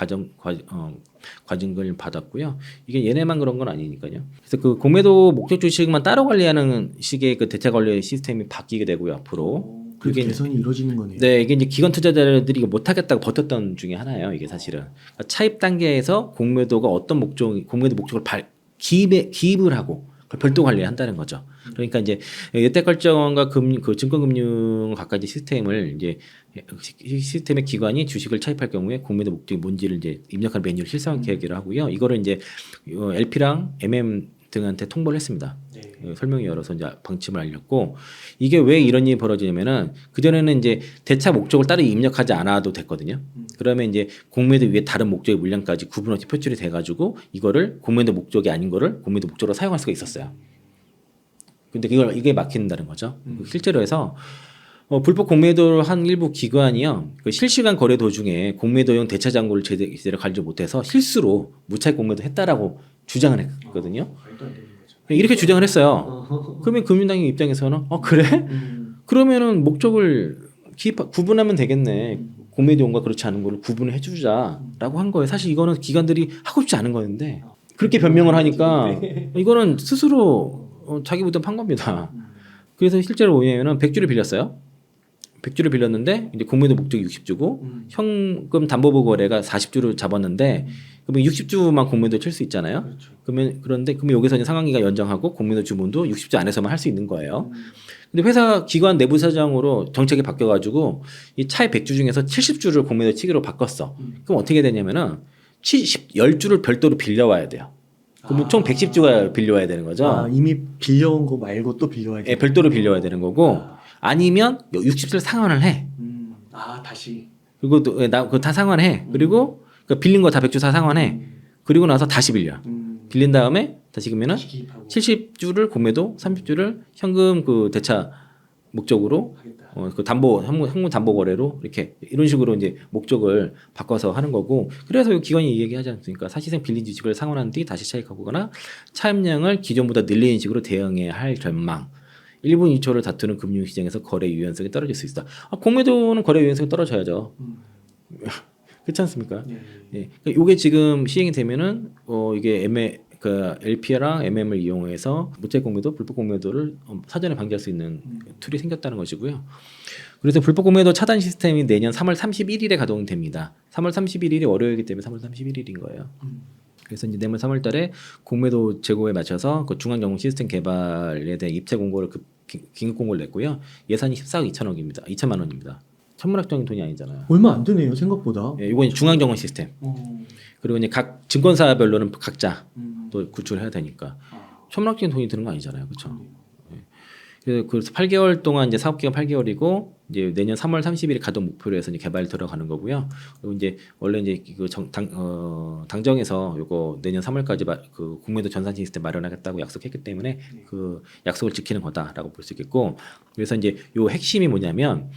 과징금을 받았고요. 이게 얘네만 그런 건 아니니까요. 그래서 그 공매도 목적 주식만 따로 관리하는 식의 그 대차 관리 시스템이 바뀌게 되고요 앞으로. 그게 개선이 이루어지는 거네요. 네, 이게 이제 기관 투자자들이 이거 못하겠다고 버텼던 중에 하나예요. 이게 사실은 그러니까 차입 단계에서 공매도가 어떤 공매도 목적을 기입을 하고 그걸 별도 관리한다는 거죠. 그러니까 이제 여태결정과 그 증권금융 각가지 시스템을 이제 시스템의 기관이 주식을 차입할 경우에 공매도 목적이 뭔지를 이제 입력하는 메뉴를 실시하기로 하고요. 이거를 이제 LP랑 MM 등한테 통보를 했습니다. 네. 설명이 열어서 이제 방침을 알렸고 이게 왜 이런 일이 벌어지냐면은 그 전에는 이제 대차 목적을 따로 입력하지 않아도 됐거든요. 그러면 이제 공매도 위에 다른 목적의 물량까지 구분 없이 표출이 돼가지고 이거를 공매도 목적이 아닌 거를 공매도 목적으로 사용할 수가 있었어요. 근데 이게 막힌다는 거죠. 실제로 해서 불법 공매도를 한 일부 기관이요. 그 실시간 거래 도중에 공매도용 대차 잔고를 제대로 관리 못해서 실수로 무차익 공매도 했다라고 주장을 했거든요. 이렇게 주장을 했어요. 그러면 금융당국 입장에서는 그래? 그러면은 목적을 구분하면 되겠네. 공매도용과 그렇지 않은 거를 구분을 해주자라고 한 거예요. 사실 이거는 기관들이 하고 싶지 않은 거였는데 그렇게 변명을 하니까 이거는 스스로 자기 부담 판 겁니다. 그래서 실제로 뭐냐면은 100주를 빌렸어요. 100주를 빌렸는데 이제 공매도 목적이 60주고 현금 담보보 거래가 40주를 잡았는데 그러면 60주만 공매도 칠 수 있잖아요. 그렇죠. 그러면 여기서 이제 상환기가 연장하고 공매도 주문도 60주 안에서만 할 수 있는 거예요. 근데 회사 기관 내부 사정으로 정책이 바뀌어가지고 이 차의 100주 중에서 70주를 공매도 치기로 바꿨어. 그럼 어떻게 되냐면은 10주를 별도로 빌려와야 돼요. 그럼 총 110주가 빌려와야 되는 거죠. 이미 빌려온 거 말고 또 빌려와야 예, 별도로 빌려와야 되는 거고 아니면 60주를 상환을 해. 다시. 그리고 그거 다 상환해. 그리고 그 빌린 거 다 100주 다 상환해. 그리고 나서 다시 빌려. 빌린 다음에 다시 그러면은 70주를 공매도, 30주를 현금 그 대차 목적으로 그 현금 담보 거래로 이런 식으로 이제 목적을 바꿔서 하는 거고 그래서 기관이 얘기하지 않습니까? 사실상 빌린 주식을 상환한 뒤 다시 차익하거나 차입량을 기존보다 늘리는 식으로 대응해야 할 전망. 1분 2초를 다투는 금융시장에서 거래 유연성이 떨어질 수 있다. 공매도는 거래 유연성이 떨어져야죠. 그렇지 않습니까? 예. 이게 지금 시행이 되면은 이게 LP랑 MM을 이용해서 무차익 공매도, 불법 공매도를 사전에 방지할 수 있는 툴이 생겼다는 것이고요. 그래서 불법 공매도 차단 시스템이 내년 3월 31일에 가동됩니다. 3월 31일이 월요일이기 때문에 3월 31일인 거예요. 그래서 이제 내년 3월달에 공매도 재고에 맞춰서 그 중앙정보 시스템 개발에 대한 입체 공고를 긴급 공고를 냈고요. 예산이 14억 2천만 원입니다. 천문학적인 돈이 아니잖아요. 얼마 안 되네요 생각보다. 예, 이건 중앙정보 시스템. 그리고 이제 각 증권사별로는 각자 또 구출해야 되니까 천문학적인 돈이 드는 거 아니잖아요, 그렇죠? 그래서 8개월 동안 이제 사업 기간 8개월이고 이제 내년 3월 30일 가동 목표로 해서 이제 개발 들어가는 거고요. 그리고 이제 원래 이제 그 당정에서 요거 내년 3월까지 그 공매도 전산 시스템 마련하겠다고 약속했기 때문에 그 약속을 지키는 거다라고 볼 수 있겠고 그래서 이제 요 핵심이 뭐냐면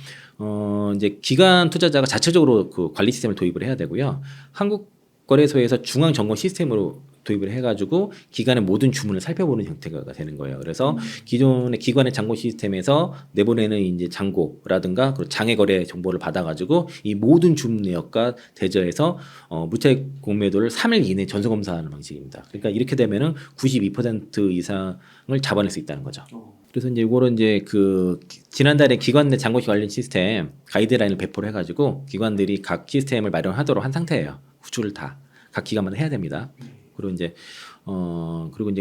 이제 기관 투자자가 자체적으로 그 관리 시스템을 도입을 해야 되고요. 한국거래소에서 중앙 점검 시스템으로 도입을 해가지고 기관의 모든 주문을 살펴보는 형태가 되는 거예요. 그래서 기존의 기관의 잔고 시스템에서 내보내는 이제 잔고라든가 장외 거래 정보를 받아가지고 이 모든 주문 내역과 대저해서 무차익 공매도를 3일 이내 전수 검사하는 방식입니다. 그러니까 이렇게 되면은 92% 이상을 잡아낼 수 있다는 거죠. 그래서 이제 이거는 이제 그 지난달에 기관 내 잔고 관련 시스템 가이드라인을 배포를 해가지고 기관들이 각 시스템을 마련하도록 한 상태예요. 구출을 다 각 기관마다 해야 됩니다. 그리고 이제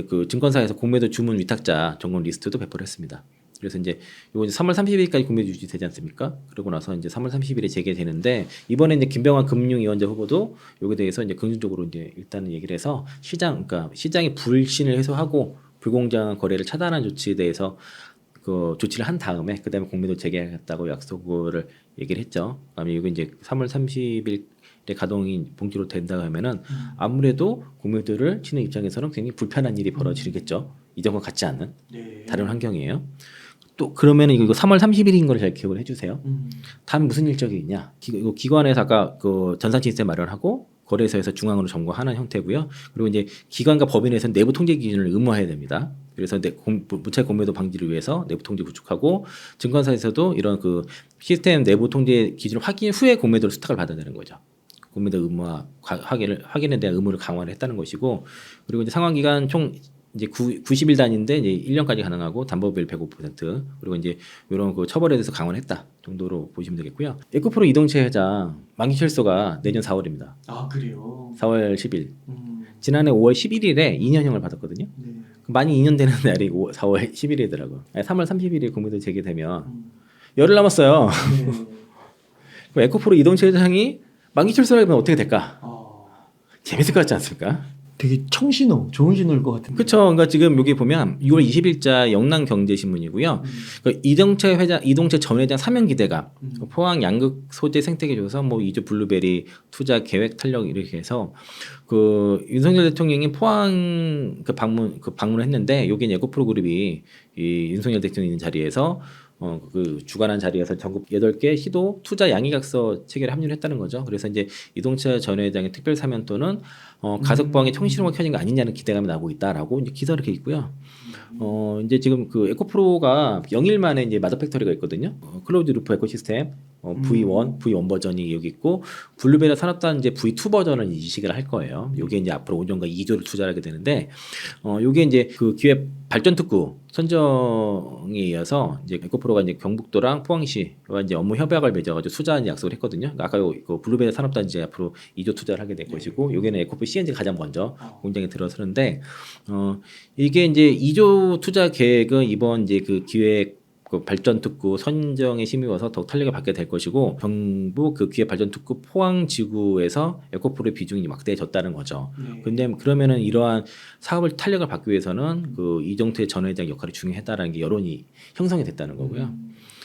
그 증권사에서 공매도 주문 위탁자 점검 리스트도 배포를 했습니다. 그래서 이제 요거 이제 3월 30일까지 공매도 유지되지 않습니까? 그러고 나서 이제 3월 30일에 재개되는데 이번에 이제 김병환 금융위원장 후보도 여기에 대해서 이제 긍정적으로 이제 일단은 얘기를 해서 그러니까 시장의 불신을 해소하고 불공정한 거래를 차단하는 조치에 대해서 그 조치를 한 다음에 그다음에 공매도 재개하겠다고 약속을 얘기를 했죠. 그다음에 이거 이제 3월 30일에 가동이 본격으로 된다 하면은 아무래도 공매도를 치는 입장에서는 굉장히 불편한 일이 벌어지겠죠. 이전과 같지 않는 다른 환경이에요. 또 그러면은 이거 3월 30일인 걸 잘 기억을 해주세요. 다음 무슨 일정이 있냐? 이거 기관에서 아까 그 전산진세 마련하고 거래소에서 중앙으로 점거하는 형태고요. 그리고 이제 기관과 법인에서는 내부 통제 기준을 의무화해야 됩니다. 그래서 무차익 공매도 방지를 위해서 내부 통제 구축하고 증권사에서도 이런 그 시스템 내부 통제 기준을 확인 후에 공매도를 수탁을 받아야 되는 거죠. 공매도 의무화 확인에 대한 의무를 강화를 했다는 것이고 그리고 이제 상환 기간 총 이제 90일 단위인데 이제 1년까지 가능하고 담보비율 105% 그리고 이제 이런 그 처벌에 대해서 강화를 했다 정도로 보시면 되겠고요. 에코프로 이동채 회장 만기 철수가 내년 4월입니다. 아 그래요. 4월 10일. 지난해 5월 11일에 2년형을 받았거든요. 네. 만이 2년 되는 날이 4월 10일이더라고요. 3월 30일에 공매도 재개되면 열흘 남았어요. 네. 그럼 에코프로 이동채 회장이 만기 철수를 하면 어떻게 될까? 재밌을 것 같지 않습니까? 되게 청신호, 좋은 신호일 것 같은데. 그렇죠. 그러니까 지금 여기 보면 6월 20일자 영남경제신문이고요. 그 이동채 전 회장 사면 기대감, 포항 양극 소재 생태계 조사, 뭐 2조 블루베리 투자 계획 탄력 이렇게 해서 그 윤석열 대통령이 포항 방문을 했는데 여기 에코프로 그룹이 이 윤석열 대통령 있는 자리에서 그 주관한 자리에서 전국 8개 시도 투자 양의각서 체결에 합류를 했다는 거죠. 그래서 이제 이동채 전 회장의 특별 사면 또는 가석방에 청실호가 켜진 거 아니냐는 기대감이 나오고 있다라고 이제 기사를 이렇게 있고요. 이제 지금 그 에코프로가 0일 만에 이제 마더 팩토리가 있거든요. 클로즈 루프 에코시스템 V1 버전이 여기 있고 블루베리 산업단 이제 V2 버전을 이식을 할 거예요. 요게 이제 앞으로 5년간 2조를 투자를 하게 되는데 요게 이제 그 기획 발전 특구 선정에 이어서 이제 에코프로가 이제 경북도랑 포항시와 이제 업무 협약을 맺어가지고 투자하는 약속을 했거든요. 그러니까 아까 그 블루베리 산업단 이제 앞으로 2조 투자를 하게 될 것이고, 여기는 에코프 CNG가 가장 먼저 공장에 들어서는데, 이게 이제 2조 투자 계획은 이번 이제 그 기획 그 발전 특구 선정에 심의워서 더욱 탄력을 받게 될 것이고, 경북 그 기획 발전 특구 포항 지구에서 에코프로의 비중이 막대해졌다는 거죠. 근데 그러면은 이러한 사업을 탄력을 받기 위해서는 그 이정태 전 회장 역할이 중요했다라는 게 여론이 형성이 됐다는 거고요.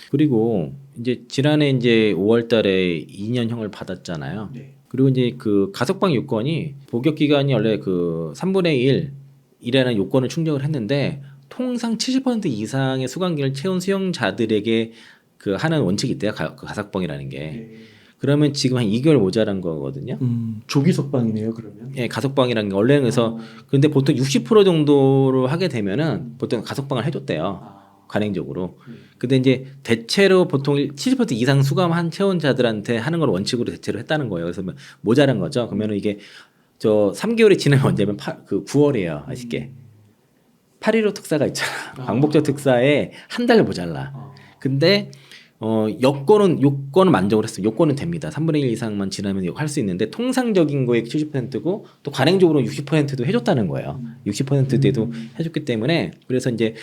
그리고 이제 지난해 이제 5월달에 2년형을 받았잖아요. 그리고 이제 그 가석방 요건이 복역 기간이 원래 그 3분의 1이라는 요건을 충족을 했는데, 통상 70% 이상의 수강기를 채운 수용자들에게 그 하는 원칙이 있대요. 가석방이라는 게. 그러면 지금 한 2개월 모자란 거거든요. 조기 석방이네요, 그러면. 예, 가석방이라는 게 원래는 그래서 근데 보통 60% 정도로 하게 되면은 보통 가석방을 해줬대요. 관행적으로. 근데 이제 대체로 보통 70% 이상 수감한 채원자들한테 하는 걸 원칙으로 대체로 했다는 거예요. 그래서 모자란 거죠. 그러면은 이게 저 3개월이 지나면 언제면 그 9월이에요. 아쉽게. 8.15 특사가 있잖아. 광복절 특사에 한 달 모자라. 근데 요건은 만족을 했어요. 요건은 됩니다. 3분의 1 이상만 지나면 할 수 있는데, 통상적인 거에 70%고 또 관행적으로 60%도 해줬다는 거예요. 60%대도 해줬기 때문에, 그래서 이제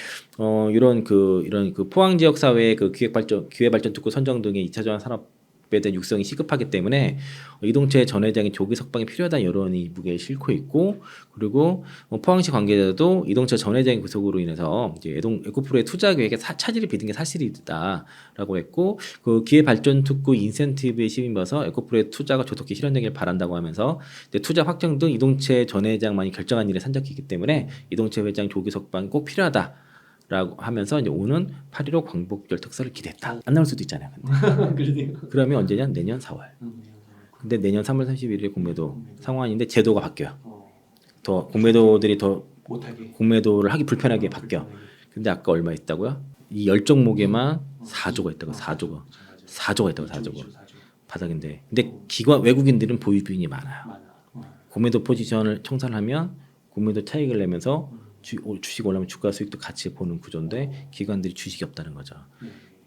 이런 그 포항 지역 사회의 그 기회 발전 특구 선정 등의 2차전 산업에 대한 육성이 시급하기 때문에 이동채 전 회장의 조기 석방이 필요하다는 여론이 무게를 싣고 있고, 그리고 포항시 관계자도 이동채 전 회장의 구속으로 인해서 이제 에코프로의 투자 계획에 차질이 빚은 게 사실이다라고 했고, 그 기회 발전 특구 인센티브에 힘입어서 에코프로의 투자가 조속히 실현되길 바란다고 하면서 이제 투자 확정 등 이동채 전 회장만이 결정한 일에 산적이기 때문에 이동채 회장 조기 석방이 꼭 필요하다. 라고 하면서 이제 오는 8.15 광복절 특사를 기대했다. 안 나올 수도 있잖아요. 근데. 그러면 언제냐? 내년 4월. 근데 내년 3월 31일에 공매도 상환인데 제도가 바뀌어요. 더 공매도들이 더 못하게. 공매도를 하기 불편하게 바뀌어. 근데 아까 얼마 있다고요? 이 10종목에만 4조가 있다고. 4조가 있다고. 4조가. 바닥인데. 근데 기관 외국인들은 보유 비율이 많아요. 공매도 포지션을 청산하면 공매도 차익을 내면서 주식 올라면 주가 수익도 같이 보는 구조인데, 기관들이 주식이 없다는 거죠.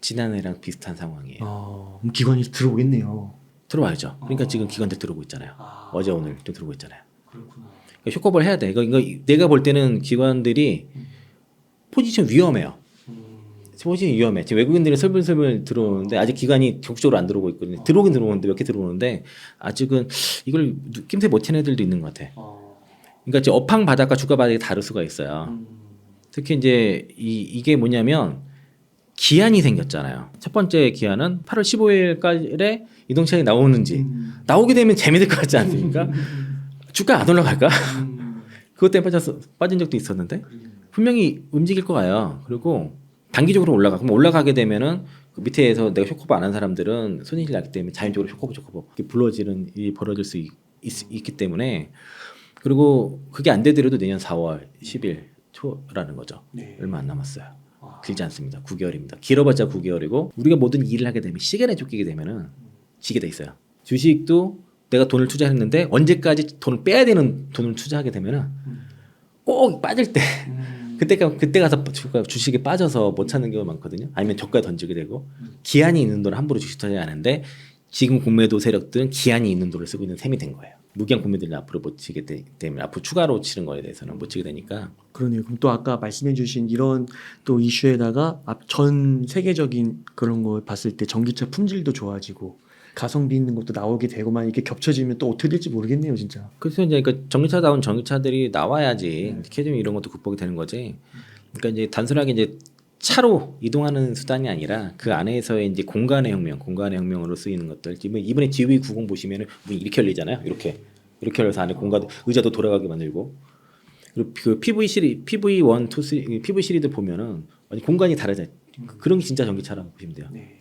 지난해랑 비슷한 상황이에요. 그럼 기관이 들어오겠네요. 들어와야죠. 그러니까 지금 기관들 들어오고 있잖아요. 어제 오늘 좀 들어오고 있잖아요. 그렇구나. 그러니까 쇼커볼 해야 돼. 이거 내가 볼 때는 기관들이 포지션 위험해요. 훨씬 위험해. 지금 외국인들이 슬슬 들어오는데 아직 기간이 적극적으로 안 들어오고 있거든요. 들어오긴 들어오는데 몇 개 들어오는데 아직은 이걸 낌새 못 채는 애들도 있는 것 같아. 그러니까 이제 업황 바닥과 주가 바닥이 다를 수가 있어요. 특히 이제 이게 뭐냐면 기한이 생겼잖아요. 첫 번째 기한은 8월 15일까지에 이동차익이 나오는지 나오게 되면 재미될 것 같지 않습니까? 주가 안 올라갈까? 그것 때문에 빠진 적도 있었는데 분명히 움직일 거예요. 그리고 단기적으로 올라가. 그럼 올라가게 되면은 그 밑에서 내가 쇼커버 안 한 사람들은 손실이 나기 때문에 자연적으로 쇼커버 이렇게 불러지는 일이 벌어질 수 있기 때문에 그리고 그게 안 되더라도 내년 4월 10일 초라는 거죠. 네. 얼마 안 남았어요. 길지 않습니다. 9개월입니다. 길어봤자 9개월이고 우리가 모든 일을 하게 되면 시간에 쫓기게 되면은 지게 돼 있어요. 주식도 내가 돈을 투자했는데 언제까지 돈을 빼야 되는 돈을 투자하게 되면은 꼭 빠질 때 그때 가서 주식에 빠져서 못 찾는 경우가 많거든요. 아니면 저가에 던지게 되고 기한이 있는 돈을 함부로 주식 투자하는데 지금 공매도 세력들은 기한이 있는 돈을 쓰고 있는 셈이 된 거예요. 무기한 공매들은 앞으로 못 치게 되면 앞으로 추가로 치는 거에 대해서는 못 치게 되니까. 그러네요. 그럼 또 아까 말씀해주신 이런 또 이슈에다가 전 세계적인 그런 거 봤을 때 전기차 품질도 좋아지고 가성비 있는 것도 나오게 되고만 이렇게 겹쳐지면 또 어떻게 될지 모르겠네요, 진짜. 그래서 이제 그 전기차다운 전기차들이 나와야지 캐즘 이런 것도 극복이 되는 거지. 그러니까 이제 단순하게 이제 차로 이동하는 수단이 아니라 그 안에서의 이제 공간의 혁명으로 쓰이는 것들. 이번에 GV90 보시면은 문이 이렇게 열리잖아요. 이렇게 열려서 안에 공간 의자도 돌아가게 만들고. 그리고 그 PV 시리즈, PV1, 2, 3, PV 시리즈 보면은 공간이 다르잖아요. 그런 게 진짜 전기차라고 보시면 돼요. 네.